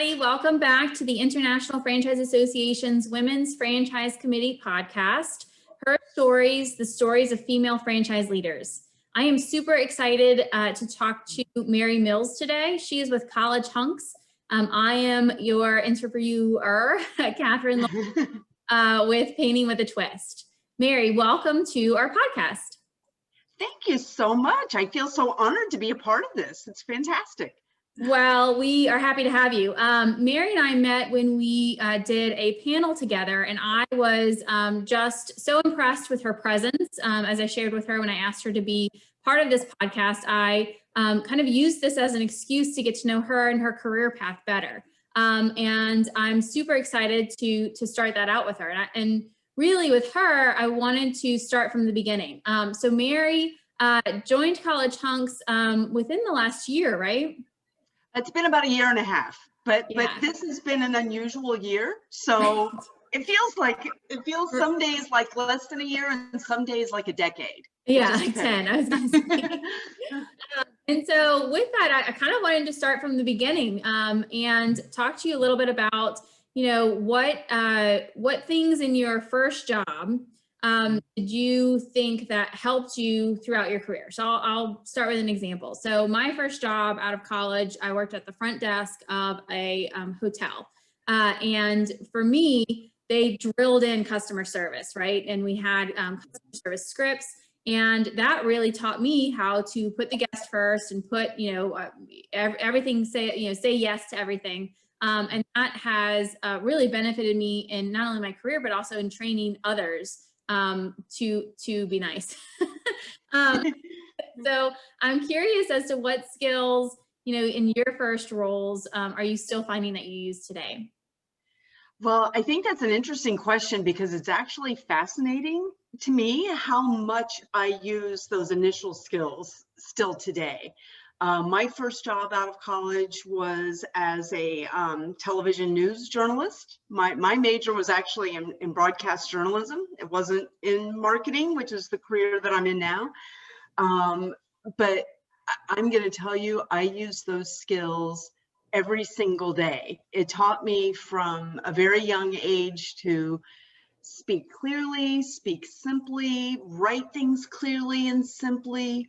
everybody. Welcome back to the International Franchise Association's Women's Franchise Committee podcast, Her Stories, the stories of female franchise leaders. I am super excited to talk to Mary Mills today. She is with College Hunks. I am your interviewer, Catherine, with Painting with a Twist. Mary, welcome to our podcast. Thank you so much. I feel so honored to be a part of this. It's fantastic. Well, we are happy to have you. Mary and I met when we did a panel together, and I was just so impressed with her presence. As I shared with her when I asked her to be part of this podcast, I kind of used this as an excuse to get to know her and her career path better. And I'm super excited to start that out with her. And really with her, I wanted to start from the beginning. So Mary joined College Hunks within the last year, right? It's been about a year and a half, but this has been an unusual year. So it feels some days like less than a year and some days like a decade. Yeah, like 10, I was gonna say. And so with that, I kind of wanted to start from the beginning and talk to you a little bit about, you know, what things in your first job did you think that helped you throughout your career? So I'll start with an example. So my first job out of college, I worked at the front desk of a hotel. And for me, they drilled in customer service, right? And we had customer service scripts. And that really taught me how to put the guest first and put, everything, say yes to everything. And that has really benefited me in not only my career, but also in training others to be nice. So I'm curious as to what skills, in your first roles, are you still finding that you use today? Well, I think that's an interesting question because it's actually fascinating to me how much I use those initial skills still today. My first job out of college was as a television news journalist. My major was actually in broadcast journalism. It wasn't in marketing, which is the career that I'm in now. But I'm going to tell you, I use those skills every single day. It taught me from a very young age to speak clearly, speak simply, write things clearly and simply.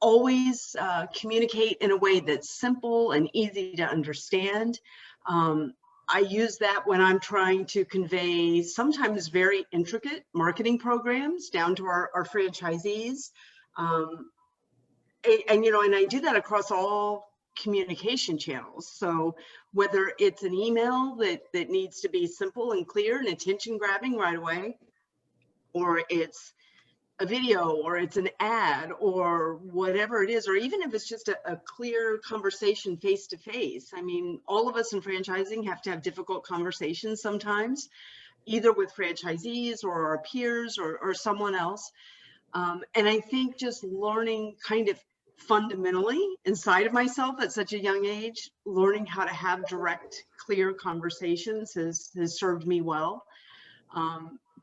Always communicate in a way that's simple and easy to understand. I use that when I'm trying to convey sometimes very intricate marketing programs down to our franchisees. And I do that across all communication channels. So whether it's an email that needs to be simple and clear and attention grabbing right away, or it's a video, or it's an ad, or whatever it is, or even if it's just a clear conversation face to face. I mean, all of us in franchising have to have difficult conversations sometimes, either with franchisees or our peers or someone else. And I think just learning kind of fundamentally inside of myself at such a young age, learning how to have direct, clear conversations has served me well.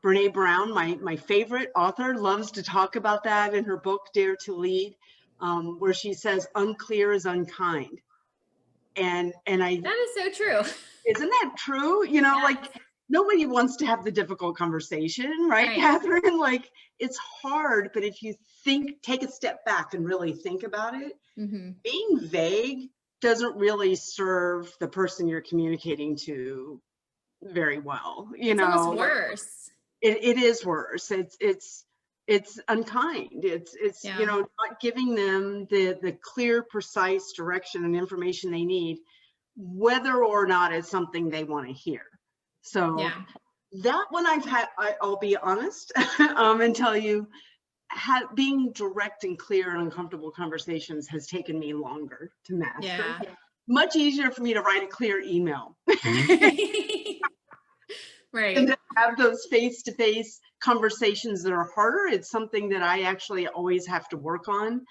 Brene Brown, my favorite author, loves to talk about that in her book, Dare to Lead, where she says, unclear is unkind. And that is so true. Isn't that true? Like nobody wants to have the difficult conversation, right, Catherine? Like it's hard, but if you take a step back and really think about it, being vague doesn't really serve the person you're communicating to very well. It's almost worse. It is worse. It's unkind. It's not giving them the clear, precise direction and information they need, whether or not it's something they want to hear. So that one I'll be honest and tell you, being direct and clear in uncomfortable conversations has taken me longer to master. Yeah. Much easier for me to write a clear email. Right. And to have those face-to-face conversations that are harder, it's something that I actually always have to work on.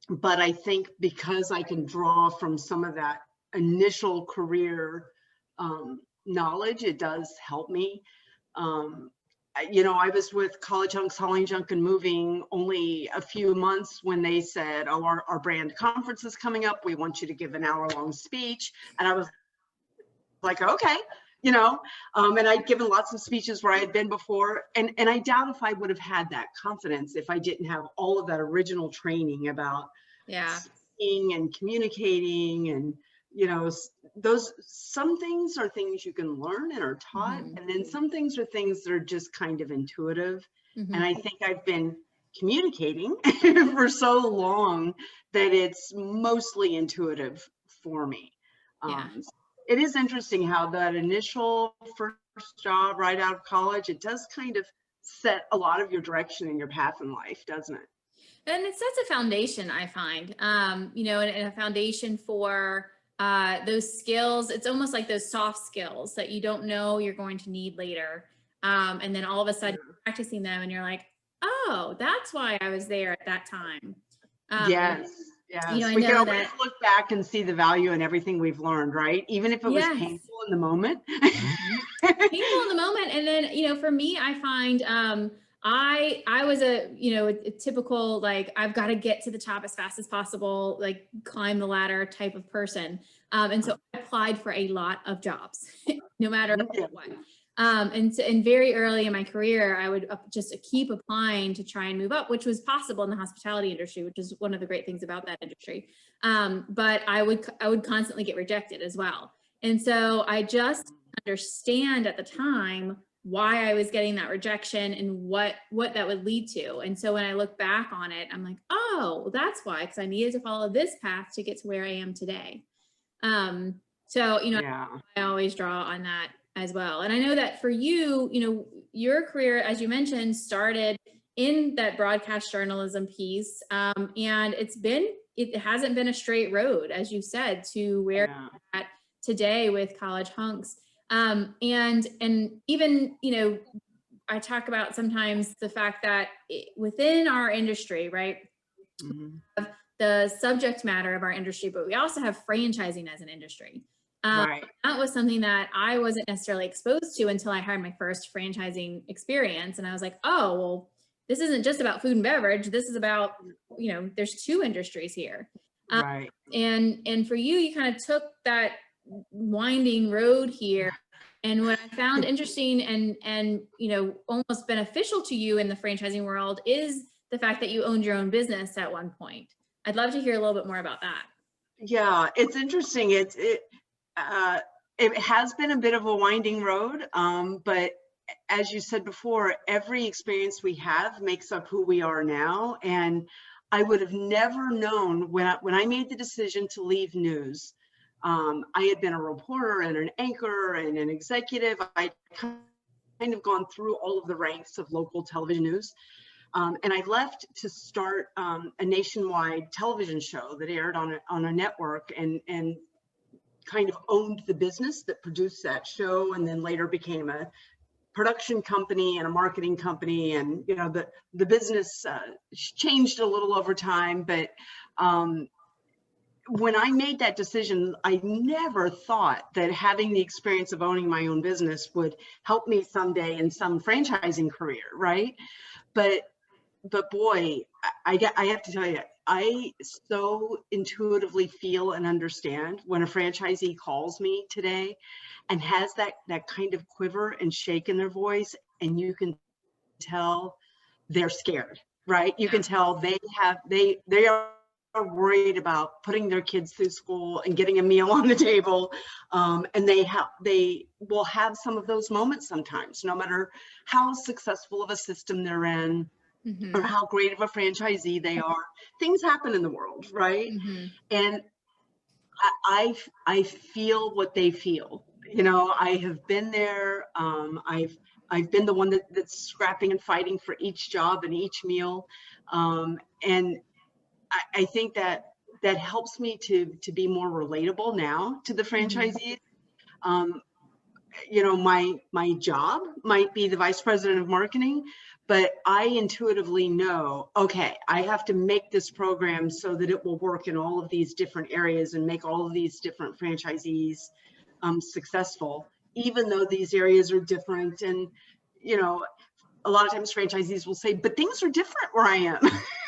But I think because I can draw from some of that initial career knowledge, it does help me. you know, I was with College Hunks, Hauling Junk and Moving only a few months when they said, oh, our brand conference is coming up. We want you to give an hour-long speech. And I was like, okay, you know, and I'd given lots of speeches where I had been before. And I doubt if I would have had that confidence if I didn't have all of that original training about Yeah. speaking and communicating. And, you know, those, some things are things you can learn and are taught. Mhm. And then some things are things that are just kind of intuitive. Mhm. And I think I've been communicating for so long that it's mostly intuitive for me. Yeah. It is interesting how that initial first job right out of college, it does kind of set a lot of your direction and your path in life, doesn't it? And it sets a foundation, I find, you know, and a foundation for those skills. It's almost like those soft skills that you don't know you're going to need later. And then all of a sudden you're practicing them and you're like, oh, that's why I was there at that time. Yes, You know, yes. I We can know always that, look back and see the value in everything we've learned, right? Even if it was yes. painful in the moment. Painful in the moment. And then, you know, for me, I find I was a, you know, a typical, like, I've got to get to the top as fast as possible, like climb the ladder type of person. And so I applied for a lot of jobs, no matter Yeah. what. And very early in my career, I would just keep applying to try and move up, which was possible in the hospitality industry, which is one of the great things about that industry. But I would constantly get rejected as well. And so I just understand at the time why I was getting that rejection and what that would lead to. And so when I look back on it, I'm like, oh, well, that's why, because I needed to follow this path to get to where I am today. So, you know, Yeah. I always draw on that as well. And I know that for you, you know, your career, as you mentioned, started in that broadcast journalism piece. And it hasn't been a straight road, as you said, to where Yeah. you're at today with College Hunks. And even, you know, I talk about sometimes the fact that within our industry, right, Mhm. the subject matter of our industry, but we also have franchising as an industry. Right. That was something that I wasn't necessarily exposed to until I had my first franchising experience. And I was like, oh, well, this isn't just about food and beverage. This is about, you know, there's two industries here. Right. And for you, you kind of took that winding road here. And what I found interesting and you know, almost beneficial to you in the franchising world is the fact that you owned your own business at one point. I'd love to hear a little bit more about that. Yeah, it's interesting. Uh, it has been a bit of a winding road, but as you said before, every experience we have makes up who we are now. And I would have never known when I made the decision to leave news. I had been a reporter and an anchor and an executive. I'd kind of gone through all of the ranks of local television news. And I left to start a nationwide television show that aired on a network and kind of owned the business that produced that show, and then later became a production company and a marketing company. And you know, the business changed a little over time, but when I made that decision, I never thought that having the experience of owning my own business would help me someday in some franchising career, right? But boy, I have to tell you, I so intuitively feel and understand when a franchisee calls me today and has that kind of quiver and shake in their voice, and you can tell they're scared, right? You Yeah. can tell they are worried about putting their kids through school and getting a meal on the table, and they will have some of those moments sometimes, no matter how successful of a system they're in or Mm-hmm. how great of a franchisee they are. Things happen in the world, right? Mm-hmm. And I feel what they feel. You know, I have been there. I've been the one that's scrapping and fighting for each job and each meal, and I think that helps me to be more relatable now to the Mm-hmm. franchisees. Um, you know, my job might be the vice president of marketing, but I intuitively know, okay, I have to make this program so that it will work in all of these different areas and make all of these different franchisees successful, even though these areas are different. And you know, a lot of times franchisees will say, but things are different where I am.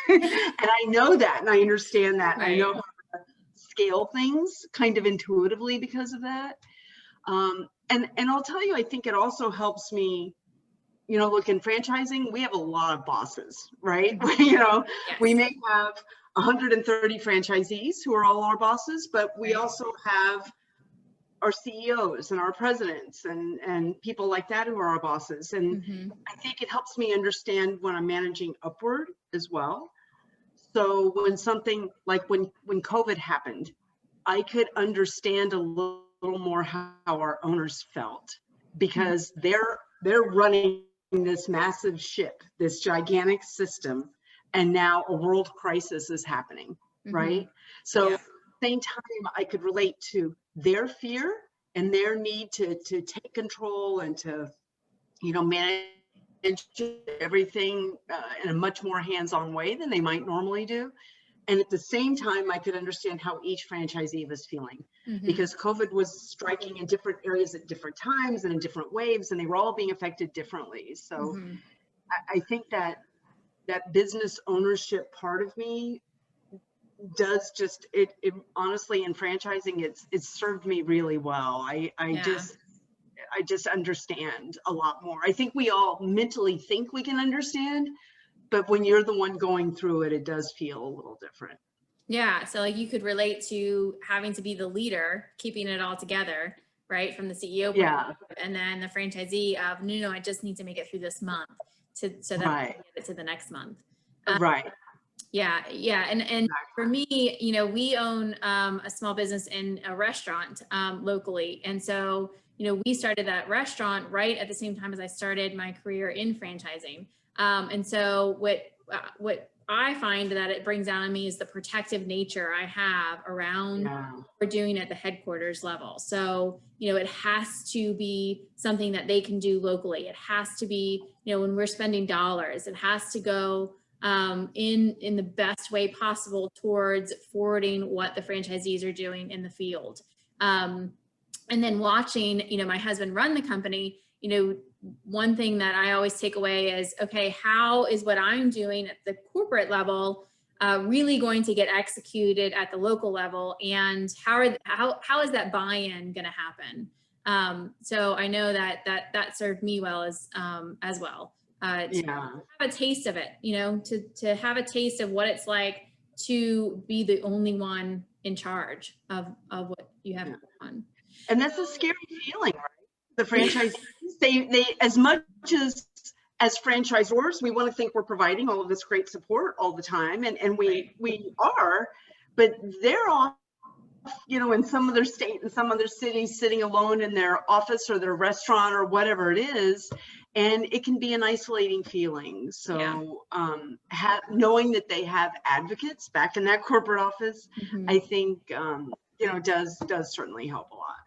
And I know that, and I understand that. Right. I know how to scale things kind of intuitively because of that. And I'll tell you, I think it also helps me, look, in franchising, we have a lot of bosses, right? Yes. We may have 130 franchisees who are all our bosses, but we Right. also have our CEOs and our presidents and people like that who are our bosses. And I think it helps me understand when I'm managing upward as well. So when something like when COVID happened, I could understand a little more how our owners felt, because they're running this massive ship, this gigantic system, and now a world crisis is happening, right? So Yeah. at the same time, I could relate to their fear and their need to take control and to, manage everything in a much more hands-on way than they might normally do. And at the same time, I could understand how each franchisee was feeling, because COVID was striking in different areas at different times and in different waves, and they were all being affected differently. So I think that business ownership part of me does just, it honestly, in franchising, it's served me really well. I just understand a lot more. I think we all mentally think we can understand, but when you're the one going through it, it does feel a little different. Yeah. So like you could relate to having to be the leader, keeping it all together, right? From the CEO point of view, and then the franchisee of, no, I just need to make it through this month so that I can get it to the next month. Right. Yeah. And for me, we own a small business in a restaurant locally. And so, we started that restaurant right at the same time as I started my career in franchising. And so what I find that it brings out on me is the protective nature I have around what we're doing at the headquarters level. So, it has to be something that they can do locally. It has to be, when we're spending dollars, it has to go in the best way possible towards forwarding what the franchisees are doing in the field. And then watching, my husband run the company, one thing that I always take away is, okay, how is what I'm doing at the corporate level really going to get executed at the local level, and how is that buy-in going to happen? So I know that served me well as well. To have a taste of it, to have a taste of what it's like to be the only one in charge of what you have on. And that's a scary feeling, right? The franchisees, they as much as franchisors, we want to think we're providing all of this great support all the time, and we are, but they're off, in some other state, in some other city, sitting alone in their office or their restaurant or whatever it is, and it can be an isolating feeling. So knowing that they have advocates back in that corporate office, I think does certainly help a lot.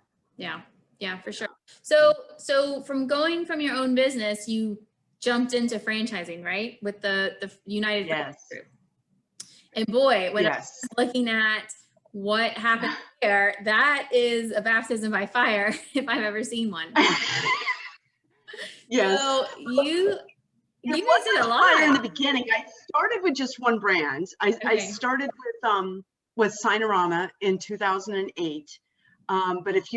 Yeah, for sure. So from going from your own business, you jumped into franchising, right? With the United Franchise Group. And boy, when I was looking at what happened there, that is a baptism by fire if I've ever seen one. So you guys did a lot in the beginning. I started with just one brand. I started with Signarama in 2008. But if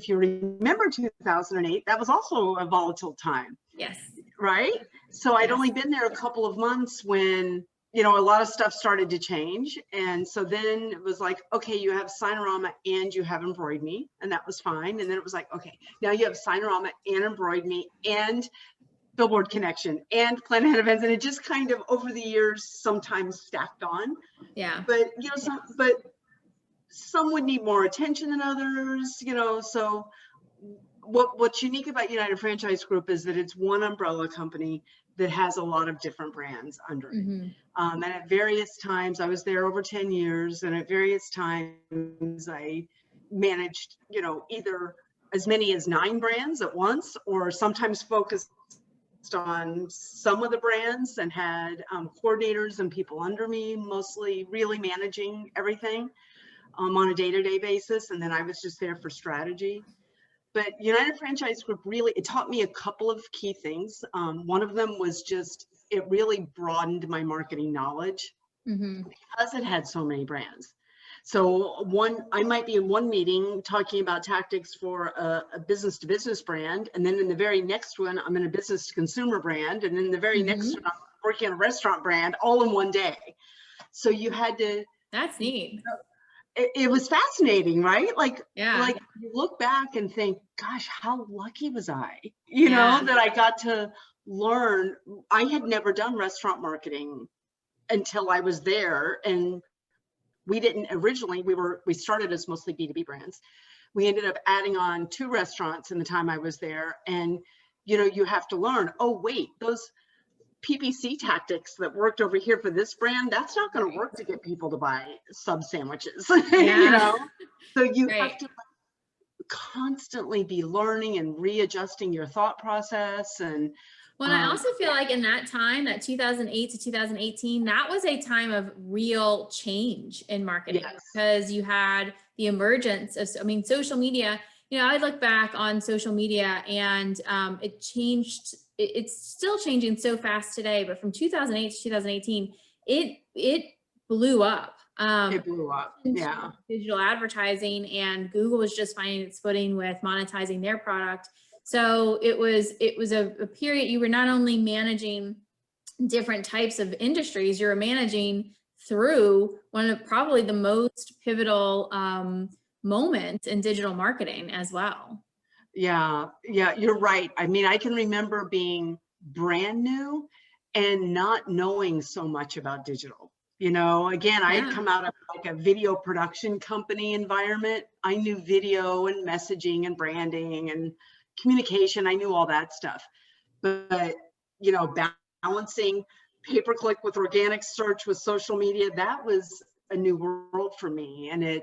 you remember 2008, that was also a volatile time. Yes. Right? So I'd only been there a couple of months when, a lot of stuff started to change. And so then it was like, okay, you have Signarama and you have Embroid Me, and that was fine. And then it was like, okay, now you have Signarama and Embroid Me and Billboard Connection and Planet Head Events. And it just kind of over the years sometimes stacked on. Yeah. But, but some would need more attention than others, so what's unique about United Franchise Group is that it's one umbrella company that has a lot of different brands under it. And at various times, I was there over 10 years, and at various times I managed, either as many as 9 brands at once, or sometimes focused on some of the brands and had coordinators and people under me, mostly really managing everything on a day-to-day basis. And then I was just there for strategy. But United Franchise Group really, it taught me a couple of key things. One of them was just, it really broadened my marketing knowledge because it had so many brands. So I might be in one meeting talking about tactics for a business to business brand. And then in the very next one, I'm in a business to consumer brand. And then the very next one, I'm working on a restaurant brand all in one day. So you had to. That's neat. It was fascinating, right? Like Yeah. you look back and think, gosh, how lucky was I, that I got to learn. I had never done restaurant marketing until I was there. And we didn't originally, we started as mostly B2B brands. We ended up adding on 2 restaurants in the time I was there. And, you have to learn, oh, wait, those PPC tactics that worked over here for this brand, that's not going to work to get people to buy sub sandwiches, So you have to constantly be learning and readjusting your thought process. And well, I also feel like in that time, that 2008 to 2018, that was a time of real change in marketing because you had the emergence of, social media. I look back on social media and it changed. It's still changing so fast today, but from 2008 to 2018, it blew up. It blew up. Yeah. Digital advertising, and Google was just finding its footing with monetizing their product. So it was a period you were not only managing different types of industries, you were managing through one of probably the most pivotal moments in digital marketing as well. Yeah, you're right. I mean, I can remember being brand new and not knowing so much about digital. Again, I had come out of like a video production company environment. I knew video and messaging and branding and communication. I knew all that stuff. But, balancing pay-per-click with organic search with social media, that was a new world for me. And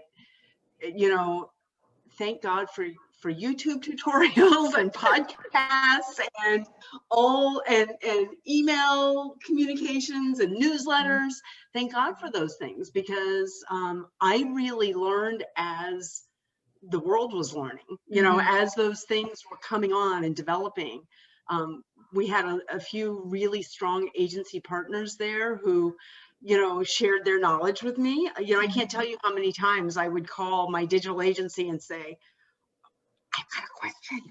thank God for YouTube tutorials and podcasts and and email communications and newsletters. Thank God for those things, because I really learned as the world was learning, as those things were coming on and developing. We had a few really strong agency partners there who shared their knowledge with me. I can't tell you how many times I would call my digital agency and say, I've got a question,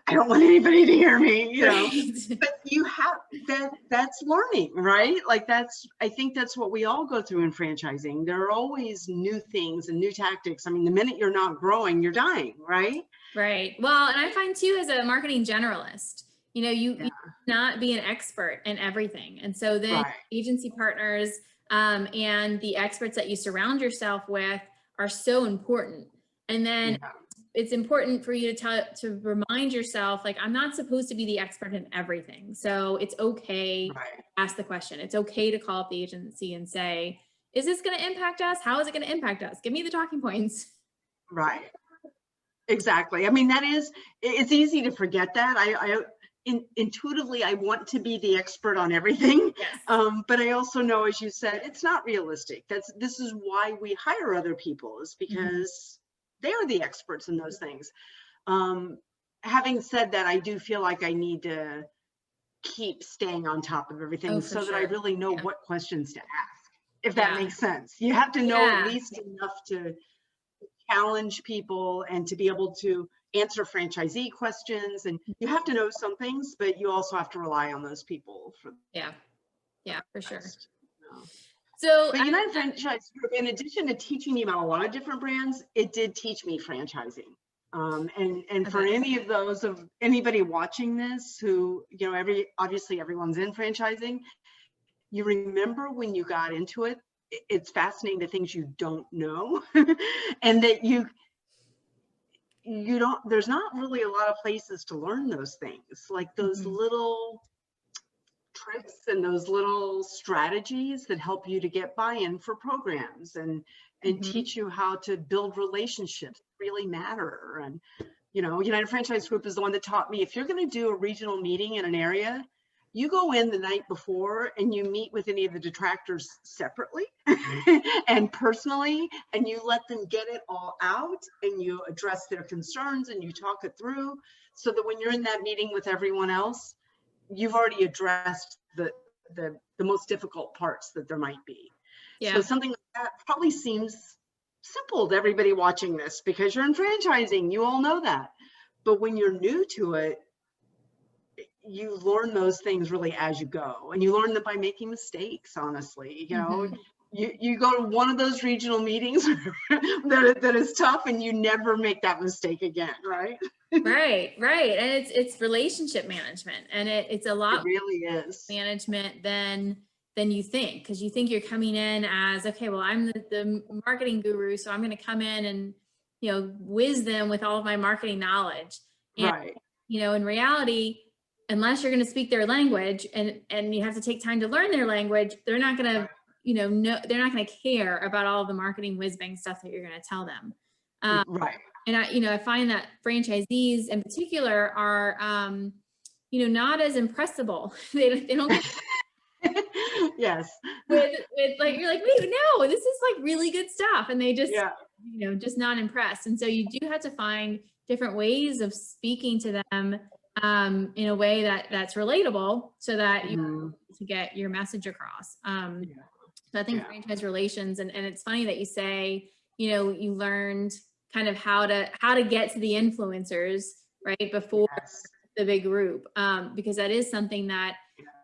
I don't want anybody to hear me, but you have that's learning, right? Like I think that's what we all go through in franchising. There are always new things and new tactics. I mean, the minute you're not growing, you're dying, right? Right. Well, and I find too, as a marketing generalist, you not be an expert in everything. And so then agency partners and the experts that you surround yourself with are so important. And then it's important for you to remind yourself, like, I'm not supposed to be the expert in everything. So it's okay to ask the question. It's okay to call up the agency and say, is this going to impact us? How is it going to impact us? Give me the talking points. Right. Exactly. I mean, it's easy to forget that. Intuitively, I want to be the expert on everything. Yes. But I also know, as you said, it's not realistic. This is why we hire other people, is because they are the experts in those things. Having said that, I do feel like I need to keep staying on top of everything so that I really know what questions to ask, if that makes sense. You have to know at least enough to challenge people and to be able to answer franchisee questions. And you have to know some things, but you also have to rely on those people for for sure. So United Franchise Group, in addition to teaching me about a lot of different brands, it did teach me franchising. And for any of those of anybody watching this who, obviously everyone's in franchising, you remember when you got into it, it's fascinating the things you don't know and that there's not really a lot of places to learn those things, like those little tricks and those little strategies that help you to get buy-in for programs and teach you how to build relationships that really matter. And United Franchise Group is the one that taught me, if you're going to do a regional meeting in an area, You go in the night before and you meet with any of the detractors separately and personally, and you let them get it all out and you address their concerns and you talk it through, so that when you're in that meeting with everyone else, you've already addressed the most difficult parts that there might be. So Yeah. something like that probably seems simple to everybody watching this because you're in franchising, you all know that. But when you're new to it, you learn those things really as you go, and you learn them by making mistakes, honestly. You know, you go to one of those regional meetings that is tough, and you never make that mistake again, right? Right, right. And it's relationship management, and it's a It lot really is. management than you think, because you think you're coming in as, okay, well, I'm the marketing guru, so I'm going to come in and, you know, whiz them with all of my marketing knowledge. And, Right. you know, in reality, unless you're going to speak their language and you have to take time to learn their language, they're not going to, you know, they're not going to care about all the marketing whiz bang stuff that you're going to tell them. Right. And I find that franchisees in particular are, you know, not as impressible. They don't get Yes. with like, you're like, wait, no, this is like really good stuff, and they just, Yeah. you know, just not impressed. And so you do have to find different ways of speaking to them in a way that's relatable, so that you to get your message across. So I think franchise relations, and it's funny that you say, you know, you learned kind of how to get to the influencers right before the big group, because that is something that,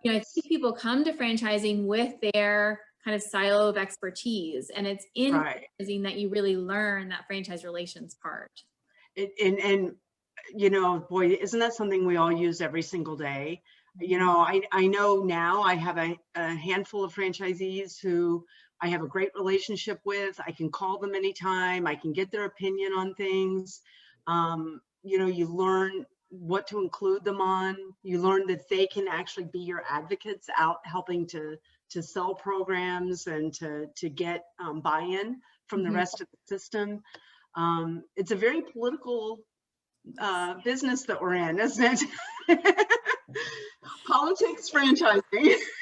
you know, I think people come to franchising with their kind of silo of expertise, and it's in franchising that you really learn that franchise relations part. And you know, boy, isn't that something we all use every single day? You know, I know now I have a handful of franchisees who I have a great relationship with. I can call them anytime. I can get their opinion on things. You know, you learn what to include them on. You learn that they can actually be your advocates out helping to sell programs and to get buy-in from the rest of the system. It's a very political business that we're in, isn't it? Politics, franchising.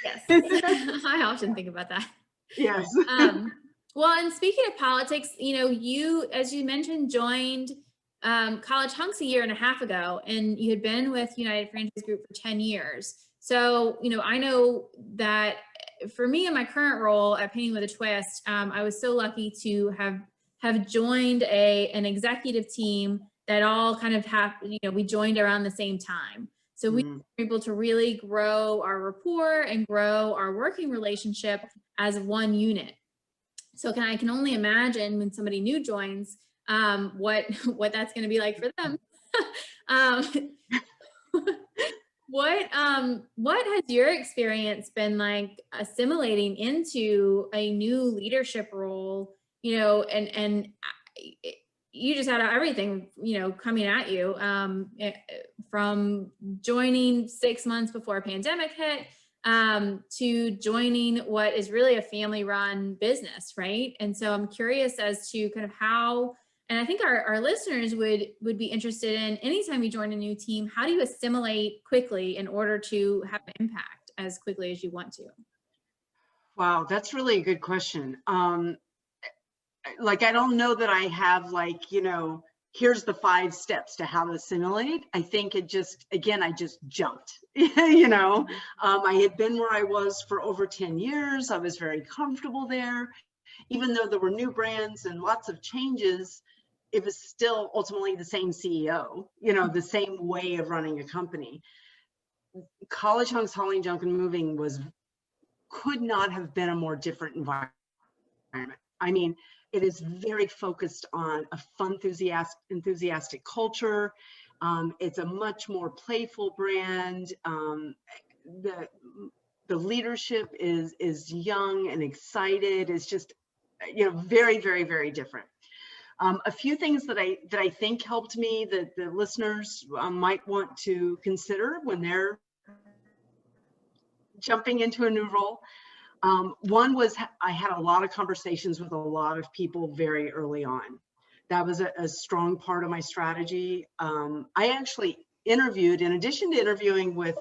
Yes. I often think about that. Yes. Well, and speaking of politics, you know, you, as you mentioned, joined College Hunks a year and a half ago, and you had been with United Franchise Group for 10 years. So, you know, I know that for me in my current role at Painting with a Twist, I was so lucky to have joined an executive team that all kind of you know, we joined around the same time. So we were able to really grow our rapport and grow our working relationship as one unit. So I can only imagine when somebody new joins, what that's going to be like for them. What has your experience been like assimilating into a new leadership role? You know, and you just had everything, you know, coming at you, from joining 6 months before a pandemic hit, to joining what is really a family-run business, right? And so I'm curious as to kind of how, and I think our listeners would be interested in, anytime you join a new team, how do you assimilate quickly in order to have an impact as quickly as you want to? Wow, that's really a good question. Like, I don't know that I have, like, you know, here's the 5 steps to how to assimilate. I think it just, again, I just jumped, you know. I had been where I was for over 10 years. I was very comfortable there. Even though there were new brands and lots of changes, it was still ultimately the same CEO, you know, the same way of running a company. College Hunks Hauling, Junk and Moving could not have been a more different environment. I mean, it is very focused on a fun, enthusiastic culture. It's a much more playful brand. The leadership is young and excited. It's just, you know, very, very, very different. A few things that I think helped me that the listeners might want to consider when they're jumping into a new role. One was I had a lot of conversations with a lot of people very early on. That was a strong part of my strategy. I actually interviewed, in addition to interviewing with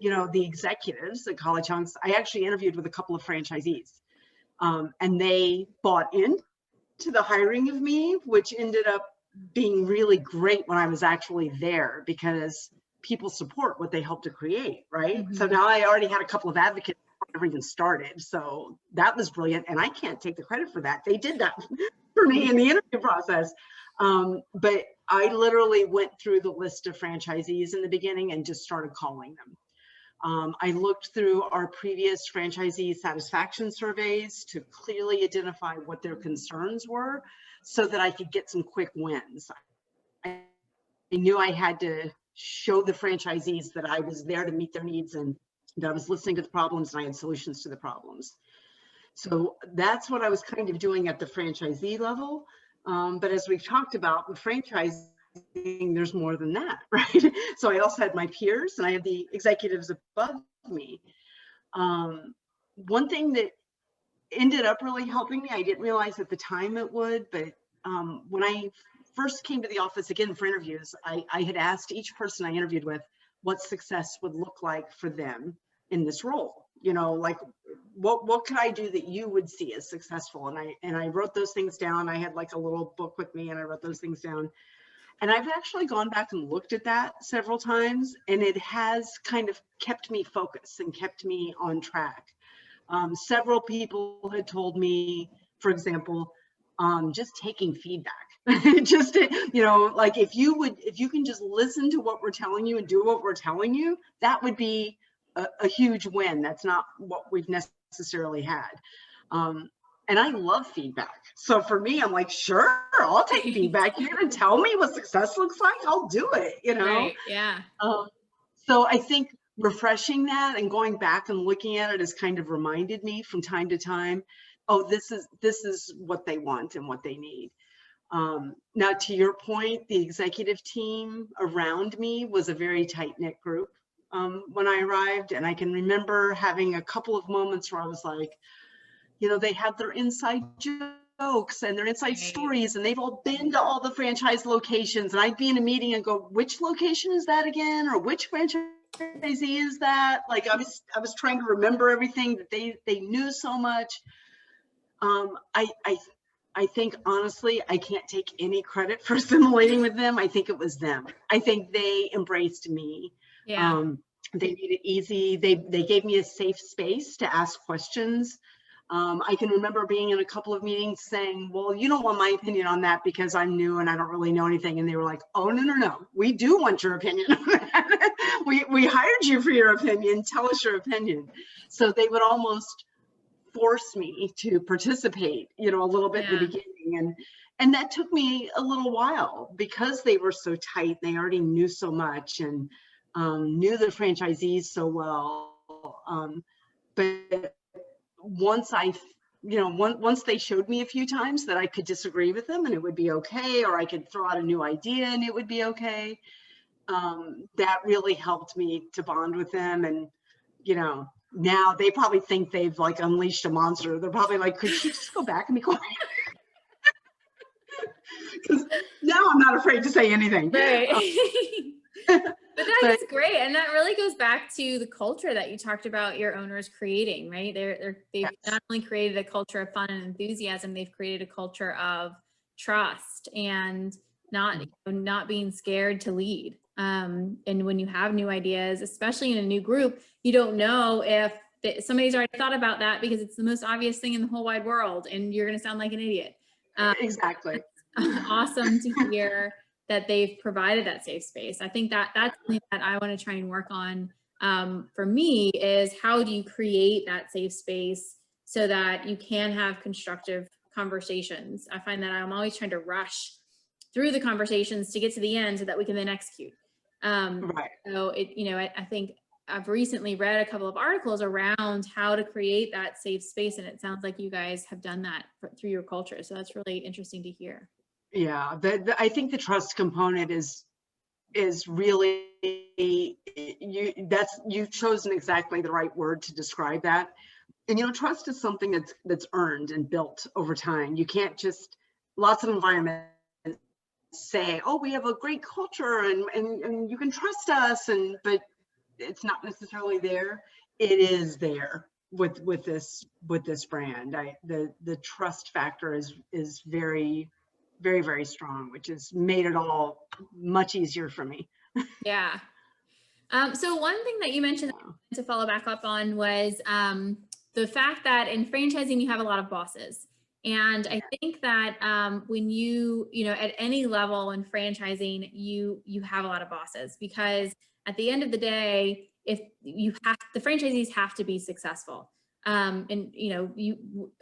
the executives, the college hunks, I actually interviewed with a couple of franchisees, and they bought into the hiring of me, which ended up being really great when I was actually there, because people support what they help to create, right? So now I already had a couple of advocates before I ever even started. So that was brilliant. And I can't take the credit for that. They did that for me in the interview process. But I literally went through the list of franchisees in the beginning and just started calling them. I looked through our previous franchisee satisfaction surveys to clearly identify what their concerns were so that I could get some quick wins. I knew I had to show the franchisees that I was there to meet their needs and that I was listening to the problems and I had solutions to the problems. So that's what I was kind of doing at the franchisee level. But as we've talked about with franchising, there's more than that, right? So I also had my peers and I had the executives above me. One thing that ended up really helping me, I didn't realize at the time it would, but when I first came to the office again for interviews, I had asked each person I interviewed with what success would look like for them in this role. Like what could I do that you would see as successful? And I wrote those things down. I had like a little book with me and I wrote those things down. And I've actually gone back and looked at that several times, and it has kind of kept me focused and kept me on track. Several people had told me, for example, just taking feedback. Just, like if you can just listen to what we're telling you and do what we're telling you, that would be a huge win. That's not what we've necessarily had. And I love feedback. So for me, I'm like, sure, I'll take feedback. You're going to tell me what success looks like? I'll do it, Right. Yeah. So I think refreshing that and going back and looking at it has kind of reminded me from time to time, oh, this is what they want and what they need. Now, to your point, the executive team around me was a very tight-knit group when I arrived. And I can remember having a couple of moments where I was like, they have their inside jokes and their inside stories, and they've all been to all the franchise locations. And I'd be in a meeting and go, which location is that again? Or which franchisee is that? Like I was trying to remember everything that they knew so much. I think honestly, I can't take any credit for assimilating with them. I think it was them. I think they embraced me. Yeah. They made it easy. They gave me a safe space to ask questions. I can remember being in a couple of meetings saying, well, you don't want my opinion on that because I'm new and I don't really know anything. And they were like, oh, no. We do want your opinion on that. We hired you for your opinion. Tell us your opinion. So they would almost force me to participate, a little bit in the beginning. And that took me a little while because they were so tight. They already knew so much and knew the franchisees so well. But once once they showed me a few times that I could disagree with them and it would be okay, or I could throw out a new idea and it would be okay, that really helped me to bond with them. And, now they probably think they've like unleashed a monster. They're probably like, could she just go back and be quiet? Because now I'm not afraid to say anything. Right. But that's great. And that really goes back to the culture that you talked about your owners creating, right? They've not only created a culture of fun and enthusiasm, they've created a culture of trust and not being scared to lead. And when you have new ideas, especially in a new group, you don't know if somebody's already thought about that because it's the most obvious thing in the whole wide world and you're going to sound like an idiot. Exactly. Awesome to hear that they've provided that safe space. I think that's something that I want to try and work on. For me is how do you create that safe space so that you can have constructive conversations? I find that I'm always trying to rush through the conversations to get to the end so that we can then execute. Right. So I think I've recently read a couple of articles around how to create that safe space. And it sounds like you guys have done that through your culture. So that's really interesting to hear. Yeah, I think the trust component is really, you've chosen exactly the right word to describe that. And trust is something that's earned and built over time. You can't just, lots of environments say, oh, we have a great culture and you can trust us, but it's not necessarily there. It is there with this brand. The trust factor is very, very, very strong, which has made it all much easier for me. Yeah. So one thing that you mentioned to follow back up on was the fact that in franchising, you have a lot of bosses. And I think that when you know, at any level in franchising, you have a lot of bosses, because at the end of the day, if you have, the franchisees have to be successful. And you know,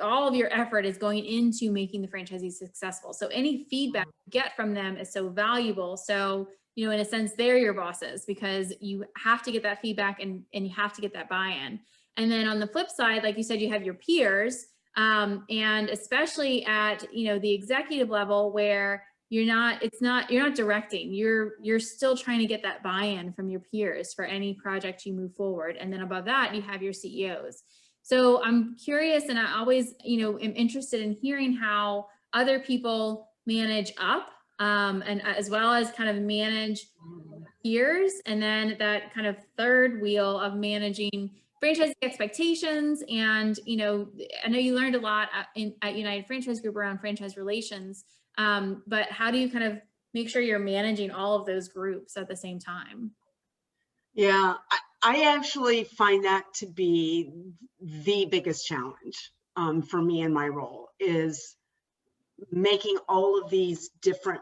all of your effort is going into making the franchisees successful. So any feedback you get from them is so valuable. So, you know, in a sense, they're your bosses, because you have to get that feedback and you have to get that buy-in. And then on the flip side, like you said, you have your peers, and especially at, you know, the executive level, where you're not directing, you're still trying to get that buy-in from your peers for any project you move forward. And then above that, you have your CEOs. So I'm curious, and I always, you know, am interested in hearing how other people manage up, and as well as kind of manage peers, and then that kind of third wheel of managing franchise expectations. And, you know, I know you learned a lot at United Franchise Group around franchise relations, but how do you kind of make sure you're managing all of those groups at the same time? Yeah, I actually find that to be the biggest challenge for me in my role, is making all of these different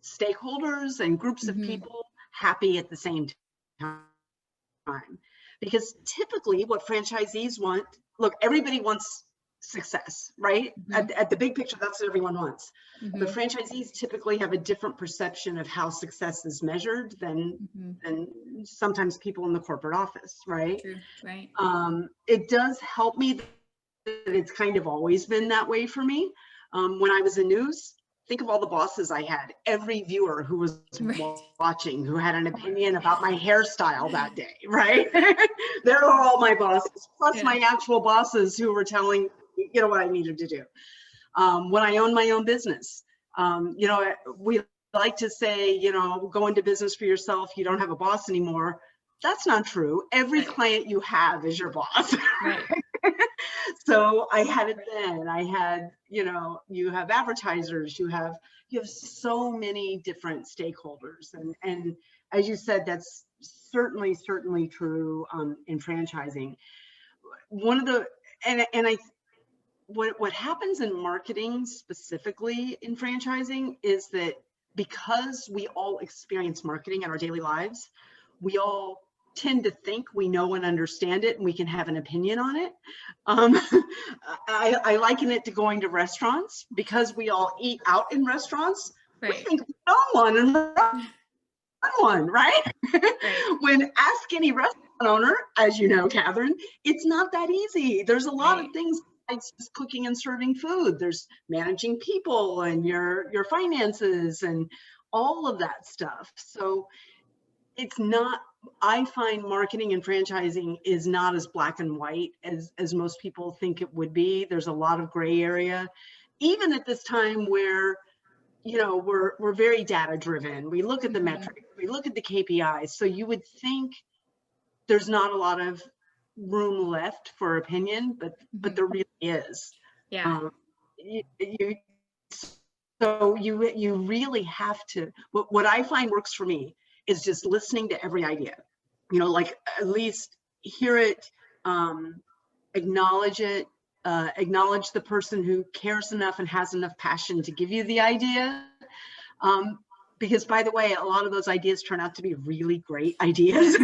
stakeholders and groups of people happy at the same time. Because typically what franchisees want, look, everybody wants success, right? At the big picture, that's what everyone wants. But franchisees typically have a different perception of how success is measured than sometimes people in the corporate office, right? True, right. It does help me that it's kind of always been that way for me. When I was in news, think of all the bosses I had. Every viewer who was watching, who had an opinion about my hairstyle that day, right? They were all my bosses, plus my actual bosses who were telling, you know, what I needed to do. When I owned my own business, you know, we like to say, you know, go into business for yourself, you don't have a boss anymore. That's not true. Every client you have is your boss. Right. So I had it then. I had, you know, you have advertisers, you have so many different stakeholders. And as you said, that's certainly true in franchising. One of the, what happens in marketing specifically in franchising is that because we all experience marketing in our daily lives, we all tend to think we know and understand it, and we can have an opinion on it. I liken it to going to restaurants, because we all eat out in restaurants. We think we know one and run one, right? When ask any restaurant owner, as you know, Catherine, it's not that easy. There's a lot of things besides just cooking and serving food. There's managing people and your finances and all of that stuff. So it's not, I find marketing and franchising is not as black and white as most people think it would be. There's a lot of gray area, even at this time where, you know, we're very data driven. We look at the metrics, we look at the KPIs. So you would think there's not a lot of room left for opinion, but there really is. Yeah. So you really have to, what I find works for me is just listening to every idea, you know, like at least hear it, acknowledge it, acknowledge the person who cares enough and has enough passion to give you the idea. Because by the way, a lot of those ideas turn out to be really great ideas.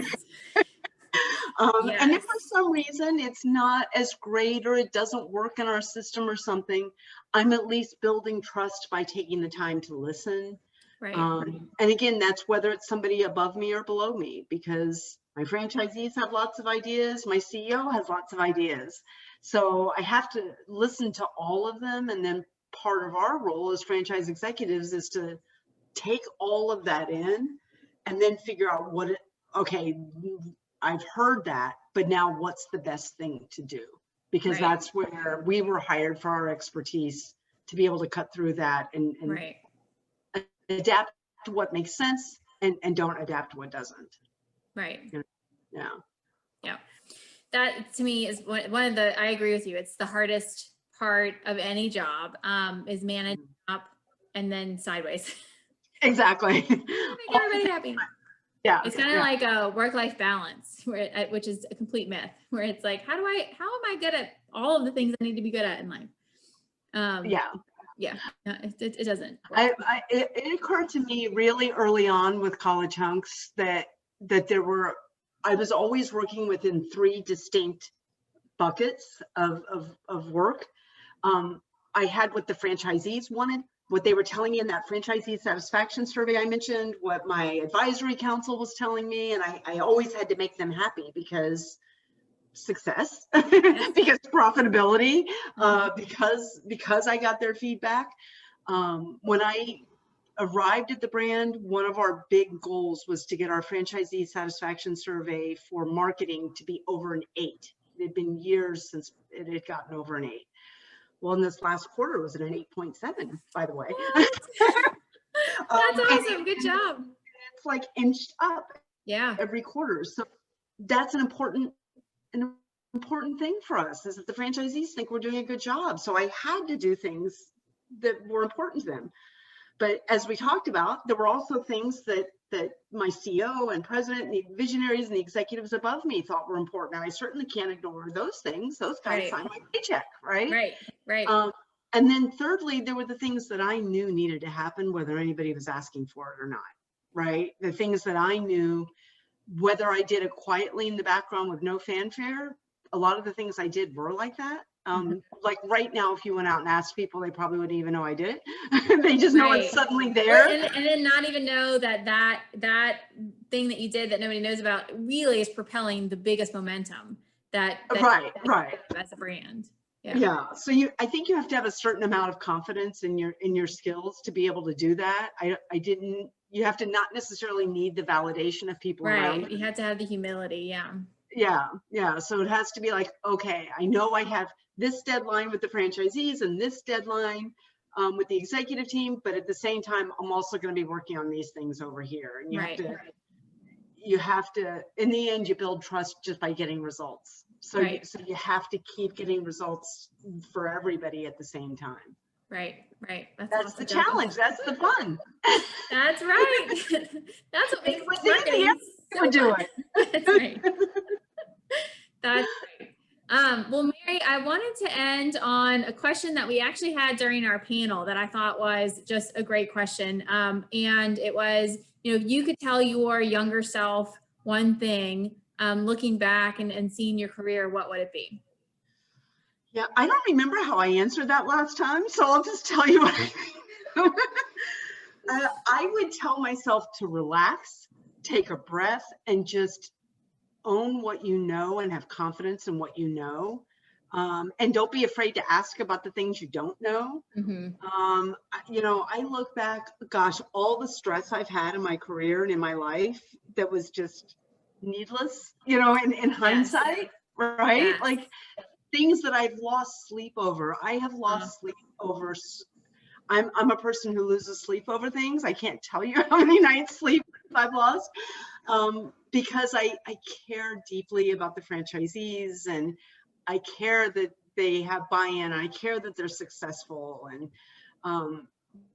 And if for some reason it's not as great, or it doesn't work in our system or something, I'm at least building trust by taking the time to listen. And again, that's whether it's somebody above me or below me, because my franchisees have lots of ideas, my CEO has lots of ideas. So I have to listen to all of them. And then part of our role as franchise executives is to take all of that in and then figure out okay, I've heard that, but now what's the best thing to do? Because that's where we were hired for our expertise, to be able to cut through that and adapt to what makes sense and don't adapt to what doesn't. Right. Yeah. Yeah. That to me is one of the, I agree with you. It's the hardest part of any job, is managing up and then sideways. Exactly. Make everybody happy. Yeah. It's kind of like a work-life balance, which is a complete myth, where it's like, how am I good at all of the things I need to be good at in life? Yeah, no, it doesn't work. It occurred to me really early on with college hunks that I was always working within 3 distinct buckets of work. I had what the franchisees wanted, what they were telling me in that franchisee satisfaction survey I mentioned, what my advisory council was telling me, and I always had to make them happy because success, because profitability, because I got their feedback. When I arrived at the brand, one of our big goals was to get our franchisee satisfaction survey for marketing to be over an 8. It had been years since it had gotten over an 8. Well, in this last quarter, it was at an 8.7, by the way. That's awesome. Good job. It's like inched up every quarter. So that's an important thing for us, is that the franchisees think we're doing a good job. So I had to do things that were important to them. But as we talked about, there were also things that my CEO and president and the visionaries and the executives above me thought were important. And I certainly can't ignore those things. Those guys sign my paycheck, right? Right. And then thirdly, there were the things that I knew needed to happen, whether anybody was asking for it or not, right? The things that I knew, whether I did it quietly in the background with no fanfare, a lot of the things I did were like that. Like right now, if you went out and asked people, they probably wouldn't even know I did it. They just know it's suddenly there. And then not even know that thing that you did that nobody knows about really is propelling the biggest momentum that right as a brand. Yeah. So I think you have to have a certain amount of confidence in your skills to be able to do that. You have to not necessarily need the validation of people around you. You have to have the humility. Yeah. So it has to be like, okay, I know I have this deadline with the franchisees and this deadline with the executive team, but at the same time, I'm also going to be working on these things over here. And you have to, in the end, you build trust just by getting results. So you have to keep getting results for everybody at the same time. Right. That's the challenge. That's the fun. That's right. That's what makes marketing so do it. That's right. That's great. Well, Mary, I wanted to end on a question that we actually had during our panel that I thought was just a great question. And it was, if you could tell your younger self one thing, looking back and seeing your career, what would it be? Yeah, I don't remember how I answered that last time, so I'll just tell you what I would tell myself to relax, take a breath, and just own what you know and have confidence in what you know. And don't be afraid to ask about the things you don't know. I look back, gosh, all the stress I've had in my career and in my life that was just needless, in hindsight, right? Yes. Like things that I've lost sleep over. I have lost sleep over. I'm a person who loses sleep over things. I can't tell you how many nights sleep I've lost because I care deeply about the franchisees, and I care that they have buy-in. I care that they're successful. And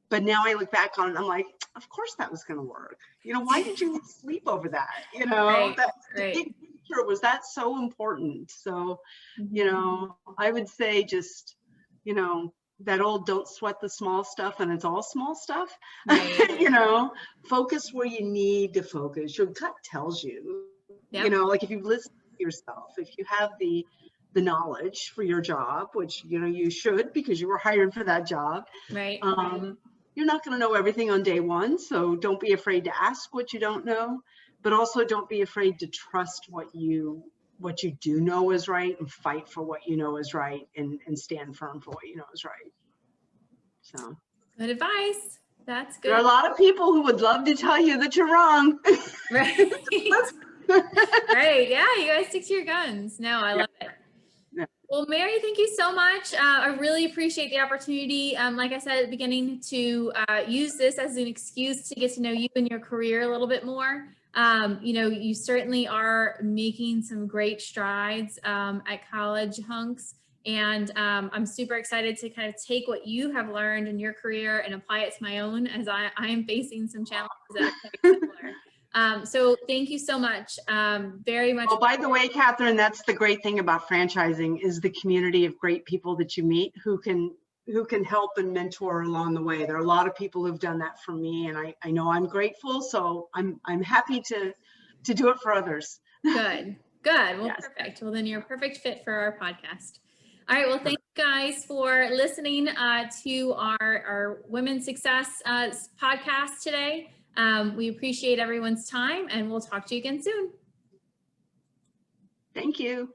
but now I look back on it, I'm like, of course that was going to work. Why did you sleep over that? The big picture, was that so important? So, I would say just, that old don't sweat the small stuff, and it's all small stuff. Focus where you need to focus. Your gut tells you, like if you listen to yourself, if you have the knowledge for your job, which, you should, because you were hired for that job. Right. You're not going to know everything on day one. So don't be afraid to ask what you don't know, but also don't be afraid to trust what you do know is right, and fight for what you know is right, and stand firm for what you know is right. So good advice. That's good. There are a lot of people who would love to tell you that you're wrong. Right. Right. Yeah. You guys stick to your guns. No, I love it. Yeah. Well, Mary, thank you so much. I really appreciate the opportunity. Like I said at the beginning, to use this as an excuse to get to know you and your career a little bit more. You know, you certainly are making some great strides at College Hunks. And I'm super excited to kind of take what you have learned in your career and apply it to my own, as I am facing some challenges that are quite similar. So thank you so much. Very much. Well, by the way, Catherine, that's the great thing about franchising is the community of great people that you meet who can help and mentor along the way. There are a lot of people who've done that for me, and I know I'm grateful. So I'm happy to do it for others. Good. Well, Yes. perfect. Well, then you're a perfect fit for our podcast. All right. Well, thank you guys for listening to our Women's Success podcast today. We appreciate everyone's time, and we'll talk to you again soon. Thank you.